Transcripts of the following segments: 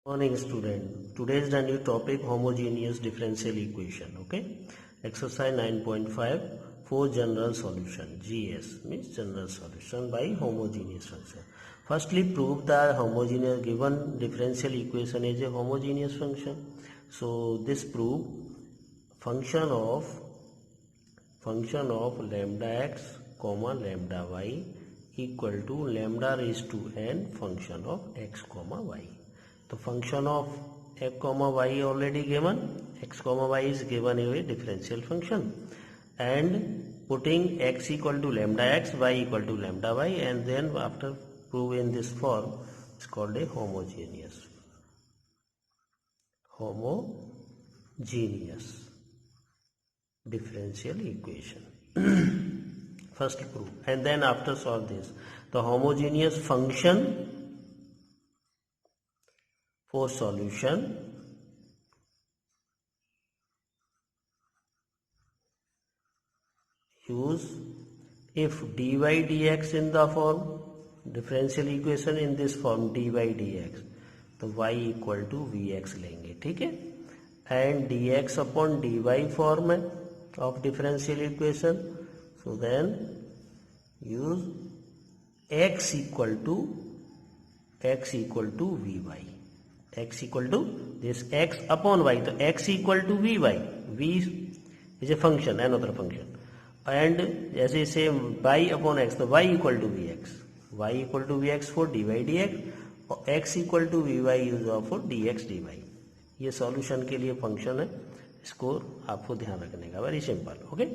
Morning student. Today is the new topic homogeneous differential equation. Okay. Exercise 9.5 for general solution. GS means general solution by homogeneous function. Firstly, prove that homogeneous given differential equation is a homogeneous function. So this prove function of lambda x comma lambda y equal to lambda raised to n function of x comma y. तो function of x comma y already given, x comma y is given a differential function and putting x equal to lambda x, y equal to lambda y, and then after prove in this form it's called a homogeneous differential equation. First prove and then after solve this. The homogeneous function for solution use if dy dx in the form differential equation in this form dy dx, तो y equal to vx लेंगे, ठीक है, and dx upon dy form of differential equation, so then use x equal to vy, x equal to this x upon y, तो x equal to vy, v is a function, another function, and जैसे से y upon x, तो y equal to vx for dy dx और x equal to vy use for dx dy. ये solution के लिए function है, इसको आपको ध्यान रखने का, very simple. Okay,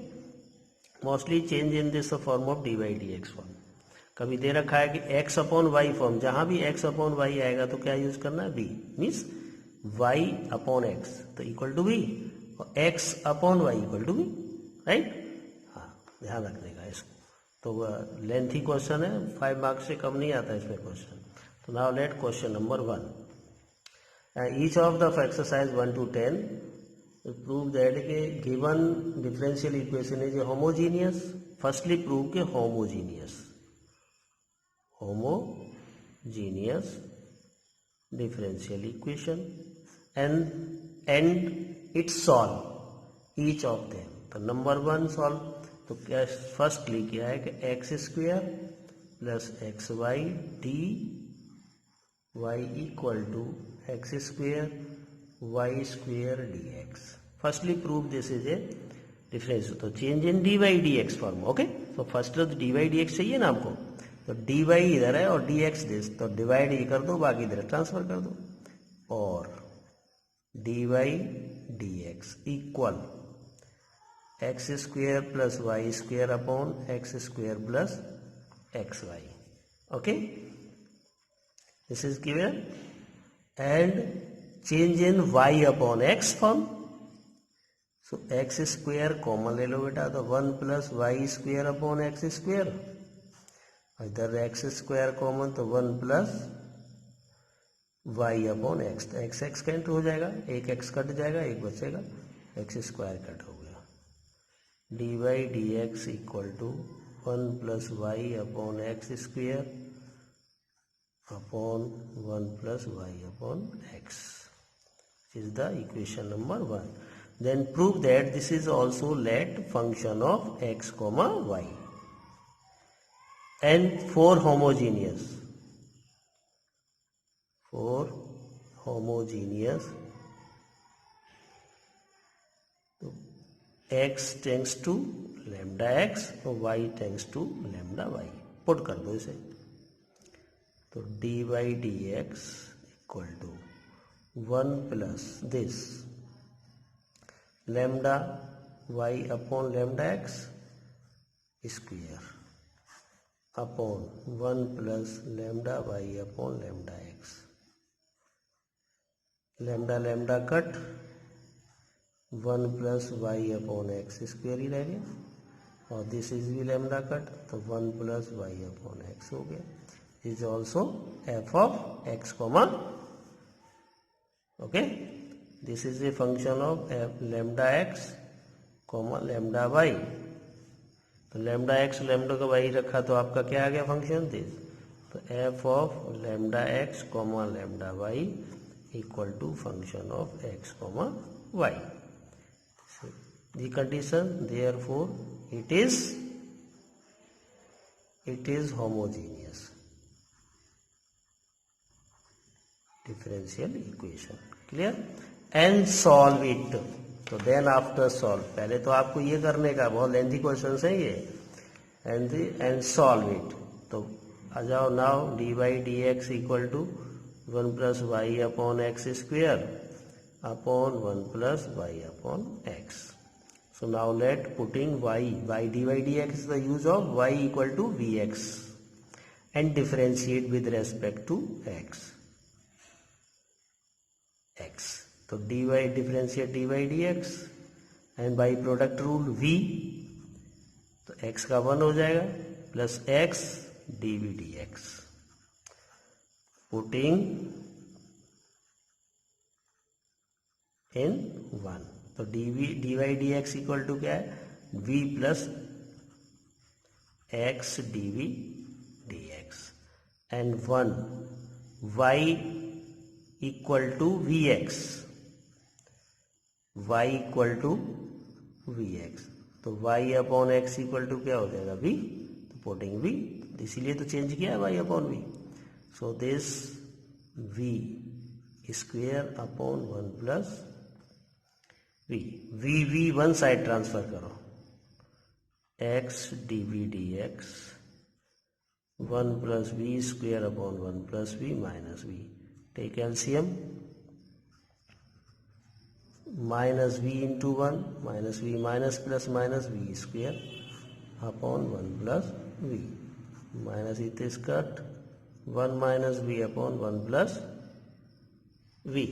mostly change in this form of dy dx form. कभी दे रखा है कि x अपॉन वाई फॉर्म, जहां भी x अपॉन वाई आएगा तो क्या यूज करना है, v means y upon x तो इक्वल टू v और x upon Y equal to v, right. हाँ, ध्यान रखने का इसको. तो लेंथी क्वेश्चन है, 5 मार्क्स से कम नहीं आता इसमें क्वेश्चन. तो now let question number 1. Each of the exercise 1 to 10 prove that के given differential equation is homogeneous. Firstly prove के homogeneous differential equation and it solve each of them. तो number 1 solve, तो क्या फर्स्टली क्या है कि x square plus x y d y equal to x square y square d x. Firstly prove this is a difference. तो change इन D Y D X form. Okay, तो first तो D Y D X चाहिए ना आपको, तो D Y इधर है और डी एक्स दिस, तो डिवाइड ये कर दो, बाकी इधर ट्रांसफर कर दो, और D Y D x equal X square plus Y square upon x square plus x Y. Okay, this is given and change in Y upon x form. So X square common ले लो बेटा, तो 1 plus Y square upon x square, इधर X square common तो 1 plus Y upon x, तो X X cancel हो जाएगा, एक एक्स कट जाएगा, एक बचेगा, एक्स स्क्वायर कट हो गया. D Y D x equal to 1 plus Y upon x square upon 1 plus Y upon x is the equation number 1. Then prove that this is also let function of x comma y and for homogeneous तो x tends to lambda x और y tends to lambda y. Put कर दो इसे, तो D Y D x equal to 1 plus this lambda y upon lambda x square upon 1 plus lambda y upon lambda x. Lambda lambda cut, 1 plus Y upon x square ही रह गया, और this is भी lambda cut, तो 1 plus Y upon x हो गया. Is also f of x comma. Okay, this is a function of lambda x comma lambda y. तो lambda x lambda का वाई रखा, तो आपका क्या आ गया फंक्शन दिस, तो F of lambda x comma lambda y equal to function of x comma y. The condition, therefore it is homogeneous differential equation. Clear? And solve it. तो then after solve, पहले तो आपको ये करने का, बहुत lengthy question है ये, and solve it. तो आ जाओ now dy dx equal to 1 plus Y upon x square upon 1 plus Y upon x. So now let putting y dy dx is the use of y equal to vx and differentiate with respect to x. तो dy differentiate dy dx and by product rule v, तो x का 1 हो जाएगा plus x dv dx. Putting in 1, तो dy dx equal to क्या है, v प्लस x dv dx and 1 y equal to vx, y equal to vx. तो y upon x equal to क्या हो जाएगा, v. तो पुटिंग v, इसीलिए तो चेंज किया है y upon v. So this v square upon 1 plus v one side transfer करो, x dv dx 1 plus v square upon 1 plus v minus v. Take LCM, minus v into 1 minus v minus plus minus v square upon 1 plus v minus it is cut 1 minus v upon 1 plus v.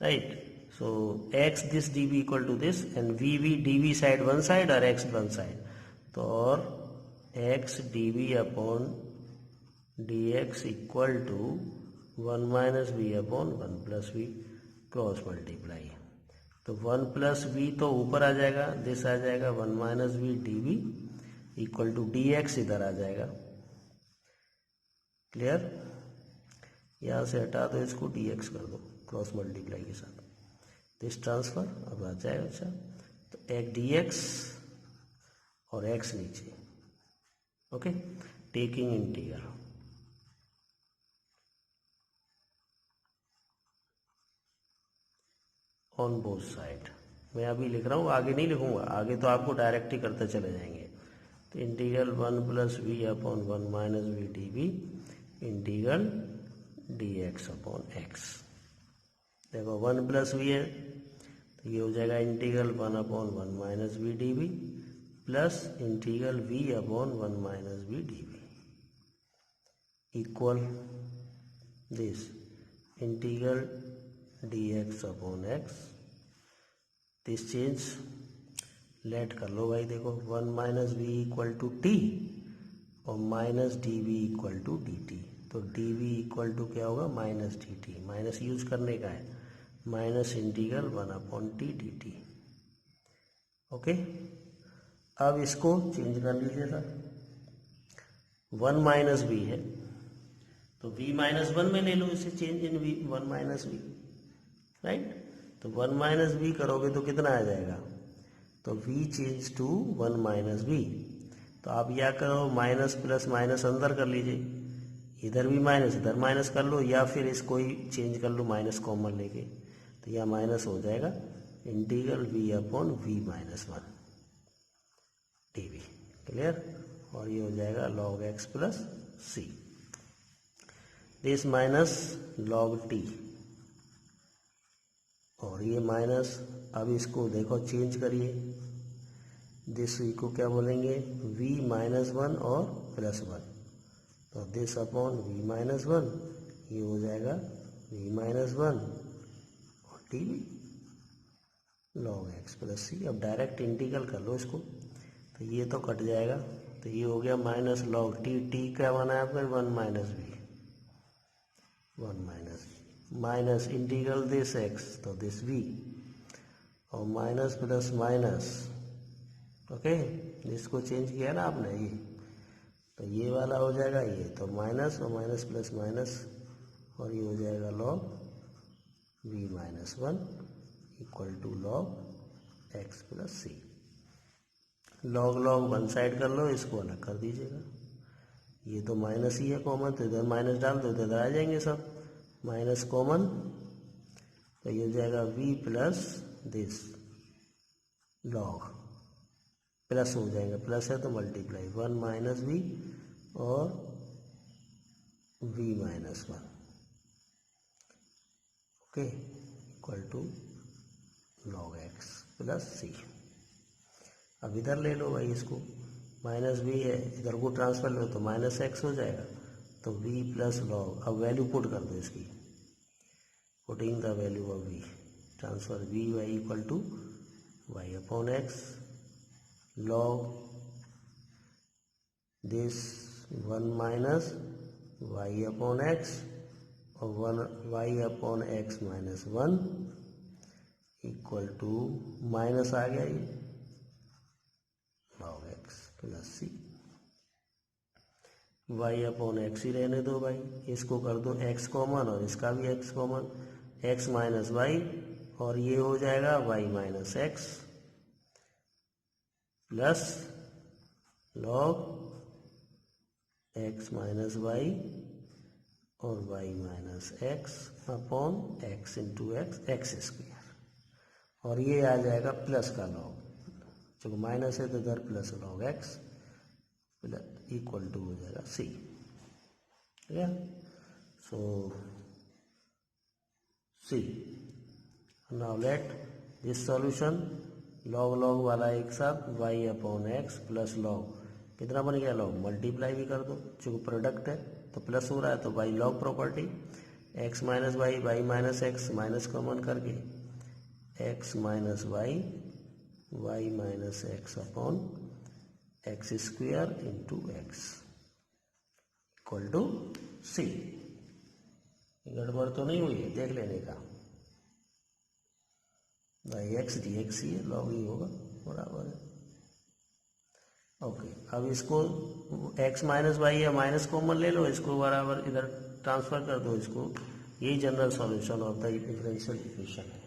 Right. So x this dv equal to this and v dv side one side और x one side. तो और x dv upon dx equal to 1 minus v upon 1 plus v cross multiply. तो 1 plus v तो ऊपर आ जाएगा, this आ जाएगा 1 minus v dv equal to dx इधर आ जाएगा. क्लियर? यहाँ से हटा दो इसको, dx कर दो क्रॉस मल्टीप्लाई के साथ. दिस ट्रांसफर अब आ जाएगा. अच्छा, तो एक dx और x नीचे. Okay, taking integral on both side. मैं अभी लिख रहा हूँ, आगे नहीं लिखूंगा, आगे तो आपको डायरेक्ट ही करते चले जाएंगे. तो integral 1 plus v upon 1 minus v d v integral d x upon x. देखो 1 प्लस वी है तो ये हो जाएगा integral 1 upon 1 minus v d v plus integral v upon 1 minus v d v equal this integral d x upon x. This change let कर लो भाई. देखो 1 minus v equal to t और minus d v equal to d t. तो d v equal to क्या होगा, minus d t. Minus use करने का है, minus integral 1 upon t d t. Okay, अब इसको चेंज कर लीजिए सर. 1 माइनस वी है तो v माइनस 1 में ले लो इसे, change in v 1 minus v. Right. तो 1 माइनस वी करोगे तो कितना आ जाएगा, तो v change to 1 minus v. तो आप या करो माइनस प्लस माइनस अंदर कर लीजिए, इधर भी माइनस इधर माइनस कर लो, या फिर इसको ही चेंज कर लो माइनस कॉमन लेके. तो यह माइनस हो जाएगा integral v upon v minus 1 d v. Clear. और ये हो जाएगा log x plus c. This minus log t और ये माइनस. अब इसको देखो चेंज करिए, दिस को क्या बोलेंगे, v माइनस 1 और प्लस 1. तो दिस अपॉन v माइनस 1 ये हो जाएगा v माइनस 1 और t v log x plus c. अब डायरेक्ट इंटीग्रल कर लो इसको, तो ये तो कट जाएगा. तो ये हो गया माइनस लॉग टी. टी क्या बना है आपका, 1 minus v 1 minus minus integral this x तो दिस v और माइनस प्लस माइनस. ओके, इसको चेंज किया ना आपने, ये तो ये वाला हो जाएगा, ये तो माइनस और माइनस प्लस माइनस और ये हो जाएगा log v minus 1 equal to log x plus c. Log log one side कर लो, इसको अलग कर दीजिएगा। ये तो माइनस ही है कॉमन, तो इधर माइनस डाल दो तो इधर आ जाएंगे सब माइनस कॉमन, तो ये हो जाएगा v plus this log, plus हो जाएगा, प्लस है तो मल्टीप्लाई 1 माइनस वी और v minus 1 okay equal to log x plus c. अब इधर ले लो भाई, इसको माइनस वी है, इधर को ट्रांसफर लो तो माइनस एक्स हो जाएगा, तो v प्लस लॉग, अब वैल्यू पुट कर दो इसकी, putting the value of v, transfer v y equal to y upon x log this 1 minus y upon x और 1 y upon x minus 1 equal to minus आ गया ये log x plus c. Y upon x ही रहने दो भाई, इसको कर दो एक्स कॉमन और इसका भी x common, x minus y और ये हो जाएगा y minus x plus log x minus y और y minus x upon x into x x square, और ये आ जाएगा प्लस का लॉग, चलो माइनस है तो इधर plus log x equal to हो जाएगा सी। ठीक है, so c. Now let this solution, log log वाला एक साथ y upon x plus log कितना बन गया लॉग, मल्टीप्लाई भी कर दो, चूँकि प्रोडक्ट है तो प्लस हो रहा है तो by log property, x minus y, y minus x minus common करके x minus y, y minus x upon x square into x equal to c. गड़बड़ तो नहीं हुई है, देख लेने का, भाई एक्स डी एक्स ही है, लॉग ही होगा, बराबर है। ओके, अब इसको x माइनस वाई या माइनस कॉमन ले लो, इसको बराबर इधर ट्रांसफर कर दो, इसको यही general solution of the differential equation है,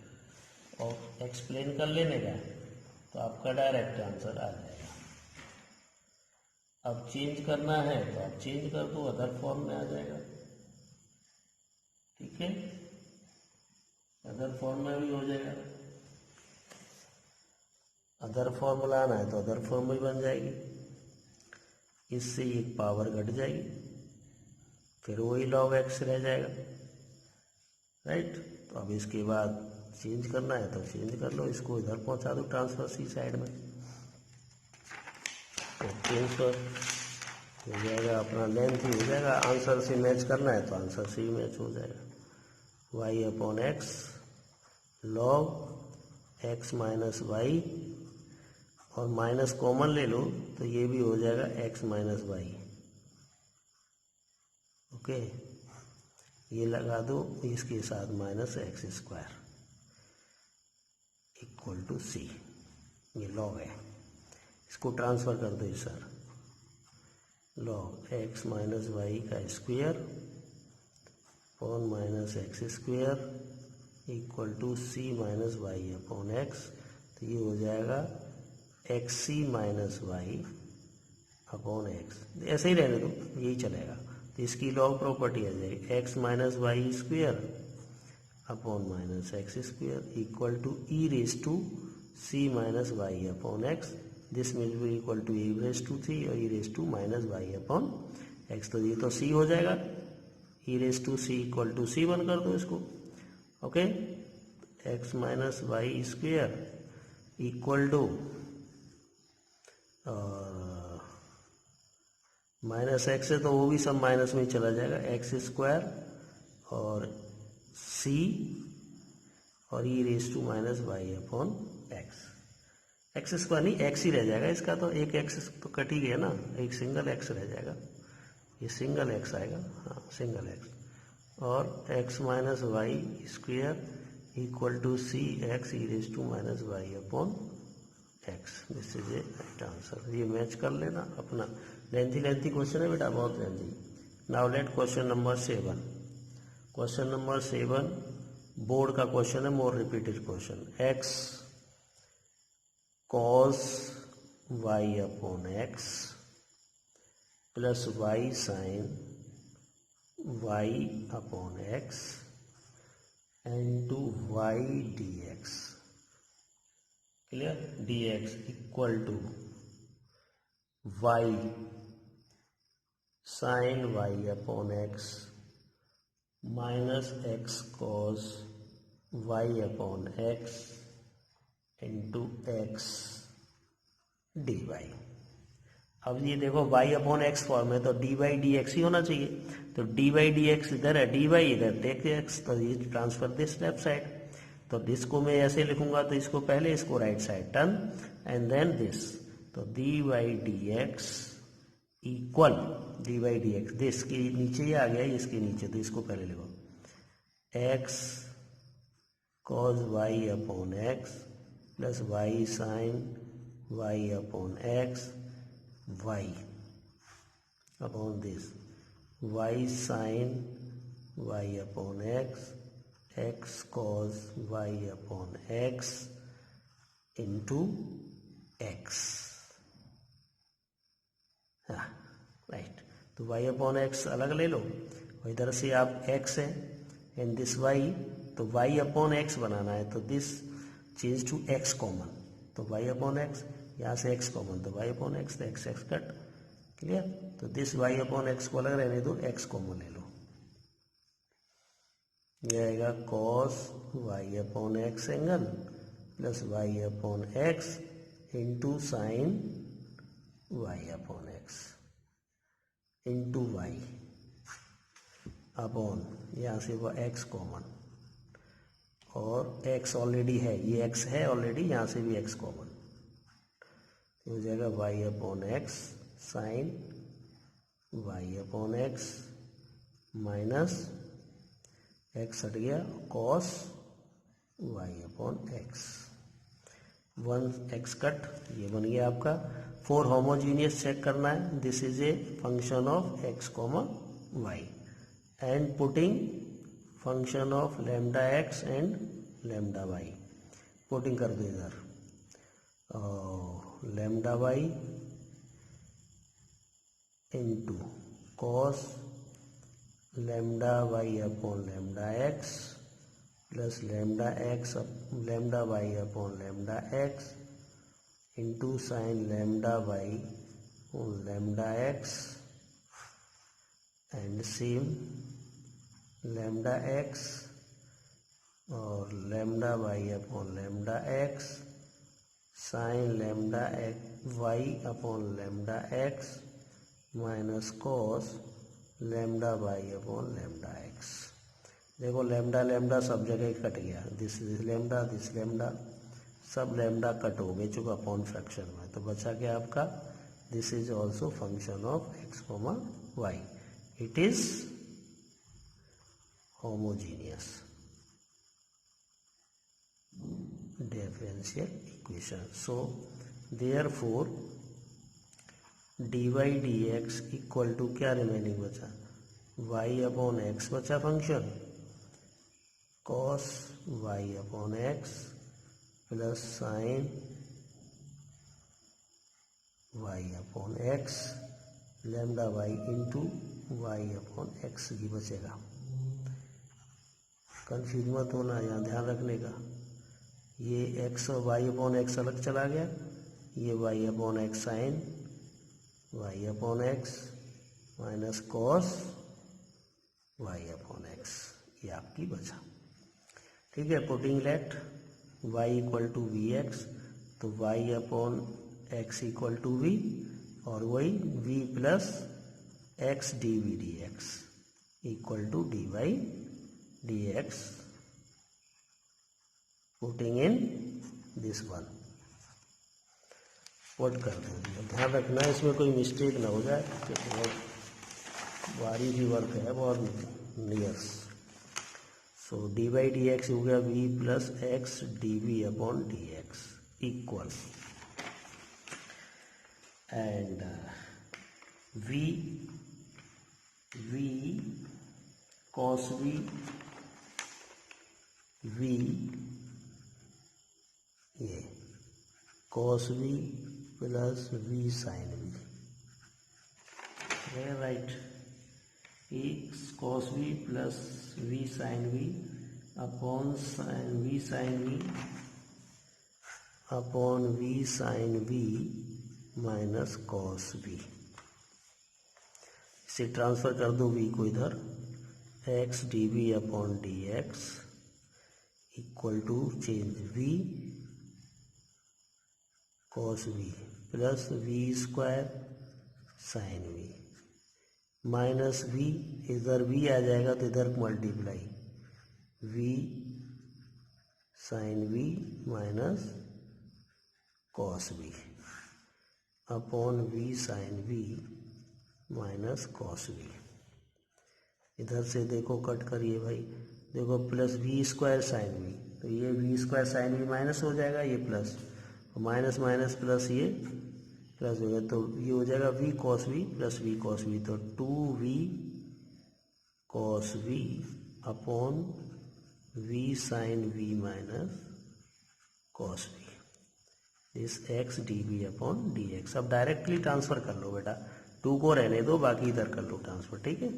और एक्सप्लेन कर लेने का तो आपका डायरेक्ट आंसर आ जाएगा। अब चेंज करना है तो आप चेंज कर दो, अदर फॉर्म में आ जाएगा। ठीक है, अदर फॉर्म में भी हो जाएगा, अदर फॉर्म लाना है तो अदर फॉर्म में बन जाएगी, इससे एक पावर घट जाएगी, फिर वही लॉग एक्स रह जाएगा, राइट। तो अब इसके बाद चेंज करना है तो चेंज कर लो, इसको इधर पहुंचा दो ट्रांसफर सी साइड में, तो ट्रांसफर हो जाएगा, अपना लेंथ ही हो जाएगा, आंसर से मैच करना है तो आंसर से ही मैच हो जाएगा। Y upon x log x minus y, और माइनस कॉमन ले लो तो ये भी हो जाएगा एक्स माइनस वाई। ओके, ये लगा दो इसके साथ minus x square equal to c, ये लॉग है, इसको ट्रांसफर कर दो sir, log x minus y का square upon minus x square equal to c minus y upon x, तो ये हो जाएगा x c minus y upon x, ऐसे ही रहने दो, यही चलेगा, तो इसकी लॉग प्रॉपर्टी आ जाएगी x minus y square upon minus x square equal to e raise to c minus y upon x, this will be equal to e raise to 3 और e raise to minus y upon x, तो ये तो c हो जाएगा, e raise to c equal to c one कर दो इसको। Okay, x minus y square equal to और माइनस एक्स है तो वो भी सब माइनस में ही चला जाएगा, एक्स स्क्वायर और सी और e raise to minus y upon x, x square नहीं एक्स ही रह जाएगा इसका, तो एक एक्स तो कट ही गया ना, एक सिंगल एक्स रह जाएगा, ये सिंगल एक्स आएगा, हाँ सिंगल एक्स, और x minus y square equal to c x e raise to minus y upon x, this is a right answer. ये मैच कर लेना, अपना लेंथी क्वेश्चन है बेटा, बहुत lengthy. Now let question number 7। Question number 7, board का question है, more repeated question. X cos y upon x plus y sine y upon x into y D x, clear, D x equal to y sine y upon x minus x cos y upon x into x d y. अब ये देखो y upon x form है तो D Y D x ही होना चाहिए, तो D Y D x इधर है, डी वाई इधर, टेक एक्स, तो ये ट्रांसफर दिस लेफ्ट साइड, तो दिस को मैं ऐसे लिखूंगा, तो इसको पहले इसको right side turn and then this, तो D Y D x equal d Y D x, this के नीचे ही आ गया, इसके नीचे, तो इसको पहले लिखो x cos y upon x plus y sine y upon x y upon this y sin y upon x, x cos y upon x into x, हाँ राइट। तो y अपॉन x अलग ले लो, और इधर से आप x है and this y, तो y अपॉन x बनाना है, तो this change to x common, तो y अपॉन x, यहाँ से x कॉमन, तो y अपॉन x, तो x x कट, क्लियर। तो दिस y अपॉन x को अलग रहने दो, x कॉमन ले लो, ये आएगा cos y upon x angle plus y upon x into sine y upon x into y upon, यहाँ से वो x कॉमन, और x ऑलरेडी है, ये x है ऑलरेडी, यहाँ से भी x कॉमन, हो जाएगा y upon x sine y upon x minus x हट गया cos y upon x, 1x cut, ये बन गया आपका। फोर होमोजीनियस चेक करना है, this is a function of x comma y and putting function of lambda x and lambda y, putting कर दो इधर, lambda y into cos lambda y upon lambda x plus lambda x lambda y upon lambda x into sine lambda y upon lambda x and same lambda x और lambda y upon lambda x sine lambda x y upon lambda x minus cos lambda y upon lambda x. देखो lambda lambda सब जगह cut गया, this lambda this lambda, सब lambda cut हो गए चूँकि upon fraction में, तो बचा क्या आपका, this is also function of x comma y, it is homogeneous differential equation. So therefore dy dx equal to क्या रिमेनिंग बचा, y अपॉन एक्स बचा function, cos y upon x plus sine y upon x lambda y into y upon x भी बचेगा। Confuse मत होना, यहाँ ध्यान रखने का, ये x और y अपॉन एक्स अलग चला गया, ये y upon x sine y upon x minus cos y upon x, ये आपकी बचा। ठीक है, putting let y equal to v x, तो y upon x equal to v, और वही v प्लस x d v d x equal to d Y D x, putting in this one, put कर देंगे। ध्यान रखना इसमें कोई मिस्टेक ना हो जाए, बहुत भारी भी वर्क है, बहुत नियर्स। So d by d x हो गया v plus x d v upon d x equal, and v cos v v ये cos v plus v sine v, right. E cos v plus v sine v upon v sine v upon v sine v minus cos v. इसे transfer कर दो v को इधर, x d v upon d x equal to change v cos v plus v square sine v minus v, इधर v आ जाएगा तो इधर multiply v sine v minus cos v upon v sine v minus cos v. इधर से देखो cut करिए भाई, देखो plus v square sine v, तो ये v square sine v minus हो जाएगा, ये प्लस, और माइनस माइनस प्लस ये प्लस हो गया, तो ये हो जाएगा v cos v plus v cos we, तो 2v cos v upon v sine v minus cos v, this x d v upon d x. अब डायरेक्टली ट्रांसफर कर लो बेटा, 2 को रहने दो, बाकी इधर कर लो ट्रांसफर, ठीक है।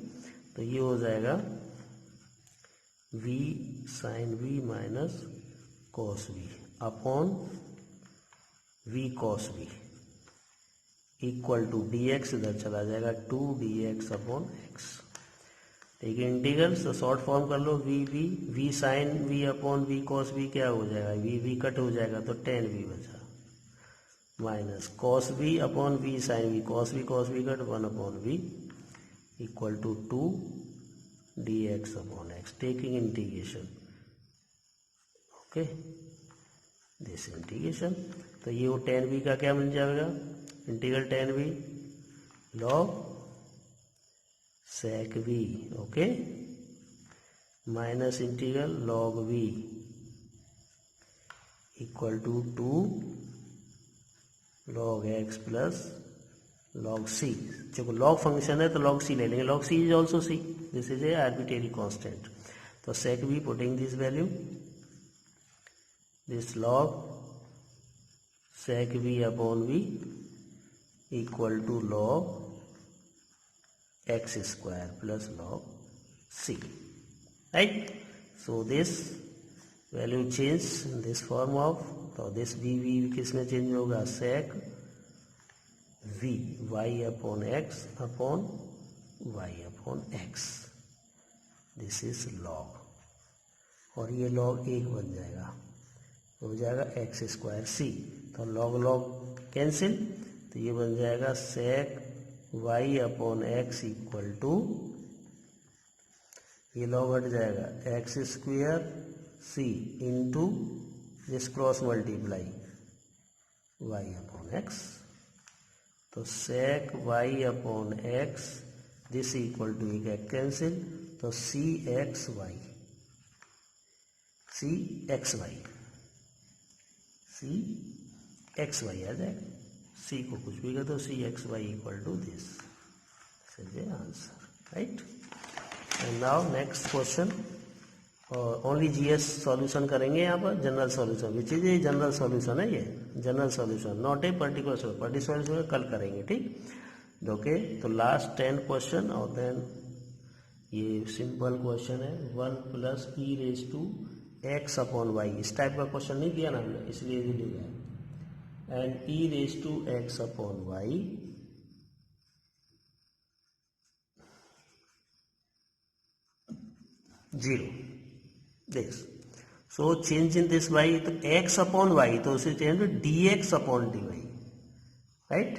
तो ये हो जाएगा v sine v minus cos v upon v cos v equal to d x, इधर चला जाएगा 2dx अपॉन एक्स, ठीक है। इंटीग्रल तो शॉर्ट फॉर्म कर लो, v sine v upon v cos v क्या हो जाएगा, वी कट हो जाएगा तो 10v बचा, minus cos v upon v sine v, cos v cut 1 upon v equal to 2dx upon x, taking integration, okay this integration. तो ये वो 10v का क्या बन जाएगा, integral 10v log sec v, okay, minus integral log v equal to 2 log x plus log c। जो log function है तो लॉग c ले लेंगे, log c is also c, this is A arbitrary constant. तो sec v putting this value, this log sec v upon v equal to log x square plus log c, right? So this value change in this form of, तो this v किस में change होगा, sec v y upon x upon y upon x, this is log, और ये log 1 बन जाएगा, हो जाएगा x स्क्वायर c, तो log log कैंसिल, तो ये बन जाएगा sec y upon x equal to, ये लॉग हट जाएगा x square c into this cross multiply y upon x, तो sec y upon x this equal to एक कैंसिल, तो सी एक्स वाई आ जाएगा, सी को कुछ भी कर दो, c x y equal to this is the answer, right. And now next question, only GS solution करेंगे यहाँ पर, general solution which is a general solution है, ये general solution not a particular solution कल करेंगे, ठीक, ओके। तो last 10 question, और देन ये सिंपल क्वेश्चन है 1 plus e raise to x upon y, इस टाइप का क्वेश्चन नहीं दिया ना हमने, इसलिए भी लिखा है, and e raised to x upon y zero, this, so change in this y, तो x upon y, तो उसे change dx upon dy, right,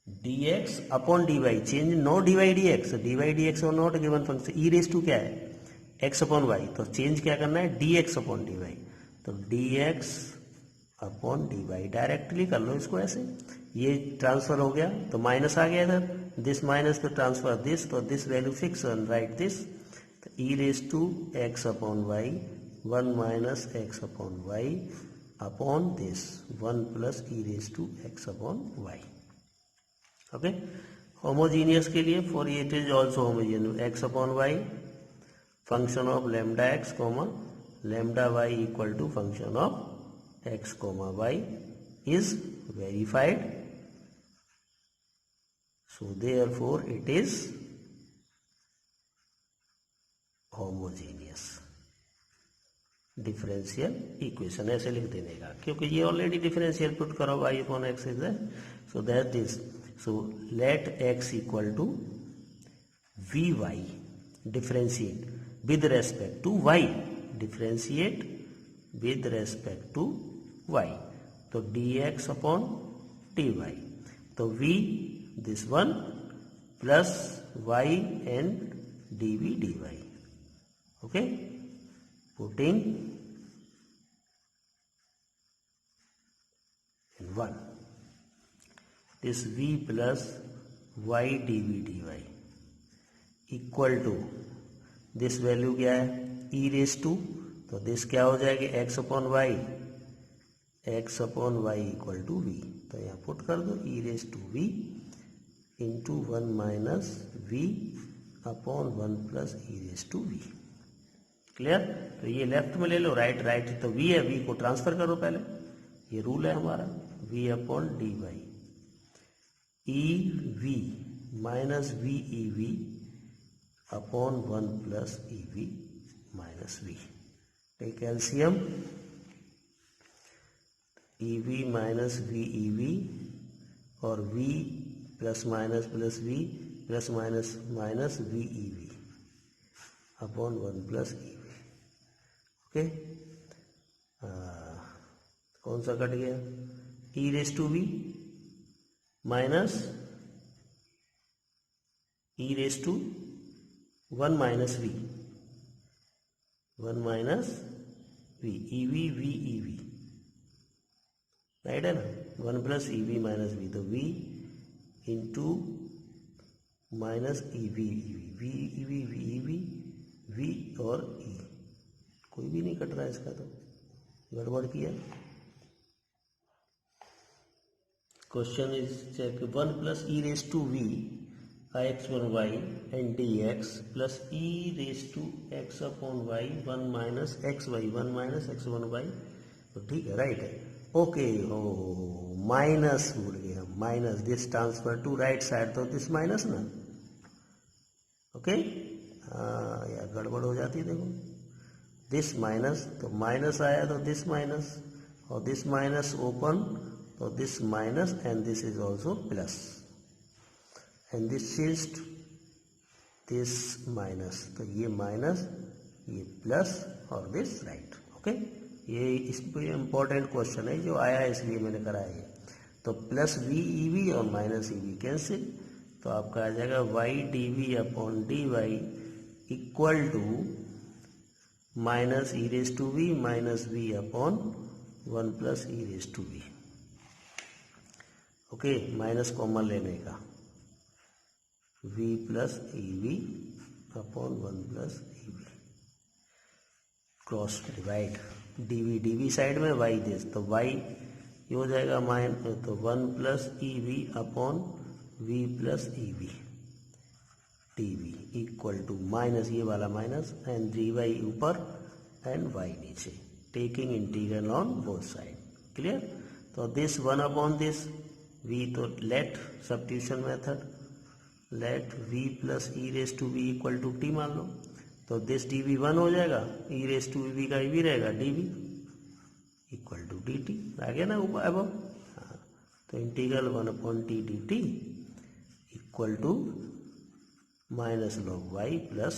dx upon dy, change no dy dx और not given function, e raise to क्या है x upon y, तो change क्या करना है dx upon dy, तो dx upon d y, directly कर लो इसको ऐसे, ये ट्रांसफर हो गया तो माइनस आ गया इधर, दिस माइनस तो ट्रांसफर दिस, तो this value fix and right this, तो e raise to x upon y 1 minus x upon y upon this 1 plus e raise to x upon y, okay. Homogeneous के लिए for it is also homogeneous, x upon y function of lambda x comma lambda y equal to function of x comma y is verified. So therefore it is homogeneous differential equation ऐसे लिख देने का, क्योंकि ये already differential put करो y upon x is so that is so let x equal to v y differentiate with respect to y, differentiate with respect to y, तो dx upon dy, तो v this one plus y and dv dy. Okay, putting in 1 this v plus y dv dy equal to this value क्या है e raise to, तो this क्या हो जाएगी x upon Y equal to v, तो यहाँ पुट कर दो e raise to v into 1 minus v upon 1 plus e raise to v. Clear? तो ये लेफ्ट में ले लो, राइट तो v है, v को ट्रांसफर करो पहले, ये रूल है हमारा v upon d y e v minus v e v upon 1 plus e v minus v. Take LCM, e v minus v e v और v plus minus v plus minus v e v upon 1 plus e v. Okay, कौन सा cut गया e raise to v minus e raise to 1 minus v e v right है ना, 1 plus e v minus v, तो v into minus e v v और e, कोई भी नहीं कट रहा है इसका, तो गड़बड़ किया. Question is check 1 plus e raise to v x one y and d x plus e raise to x upon y 1 minus x y 1 minus x one y. तो ठीक है, राइट है. ओके, हो माइनस भूल गया, minus this transfer to right side, तो this minus ना. Okay, यार गड़बड़ हो जाती है. देखो दिस माइनस, तो माइनस आया तो दिस माइनस, और दिस माइनस ओपन, तो this minus and this is also plus, and this changed this minus, तो ये माइनस ये प्लस और दिस राइट. ओके, ये इसमें इम्पोर्टेंट क्वेश्चन है जो आया है, इसलिए मैंने कराया है. तो प्लस वी ई वी और माइनस ई वी कैंसिल, तो आपका आ जाएगा y d v upon d y equal to minus e raise to v minus v upon 1 plus e raise to v. Okay, minus common लेने का, v plus e v upon 1 plus e v, cross divide, d v side में y देश, तो y ये हो जाएगा तो 1 plus e v upon v plus e v d v equal to minus ये वाला माइनस एंड डी वाई ऊपर एंड y नीचे, taking integral on both side. Clear? तो दिस 1 अपॉन दिस v, तो let substitution method, let v plus e raise to v equal to t मान लो, तो this D we 1 हो जाएगा, e raise to v का v रहेगा, d v equal to d t आ गया ना ऊपर अब. हाँ, तो integral 1 upon t d t equal to minus log y plus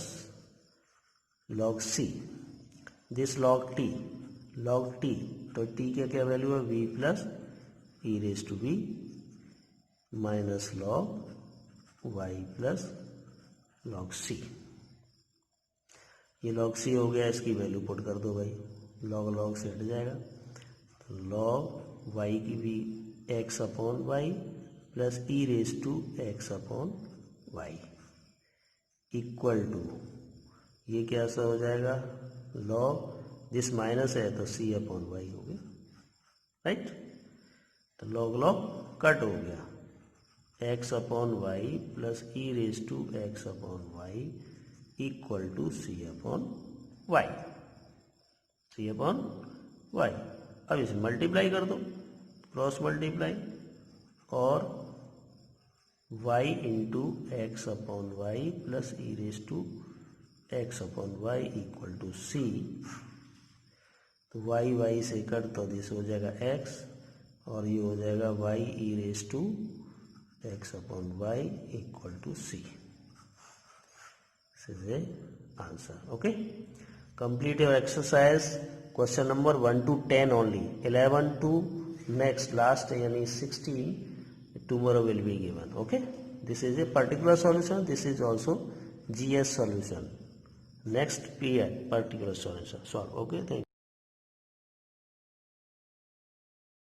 log c, this log t, तो टी का क्या वैल्यू है v plus e raise to v minus log y plus log c. ये लॉग सी हो गया, इसकी value put कर दो भाई, लॉग से हट जाएगा, तो लॉग वाई की भी x upon y plus e raise to x upon Y equal to, ये क्या सा हो जाएगा, लॉग दिस माइनस है तो सी अपॉन वाई हो गया, राइट. तो लॉग कट हो गया, x upon y plus e raise to x upon Y equal to c upon y. c upon y। अब इसे मल्टीप्लाई कर दो, क्रॉस मल्टीप्लाई, और y into x upon y plus e raise to x upon Y equal to c। तो y से cut तो this हो जाएगा x, और ये हो जाएगा y e raise to x upon Y equal to c। This is A answer. Okay, complete your exercise, question number 1 to 10 only, 11 to next last yani 16 tomorrow will be given. Okay, this is a particular solution, this is also GS solution, next period particular solution solve. Okay, thank you.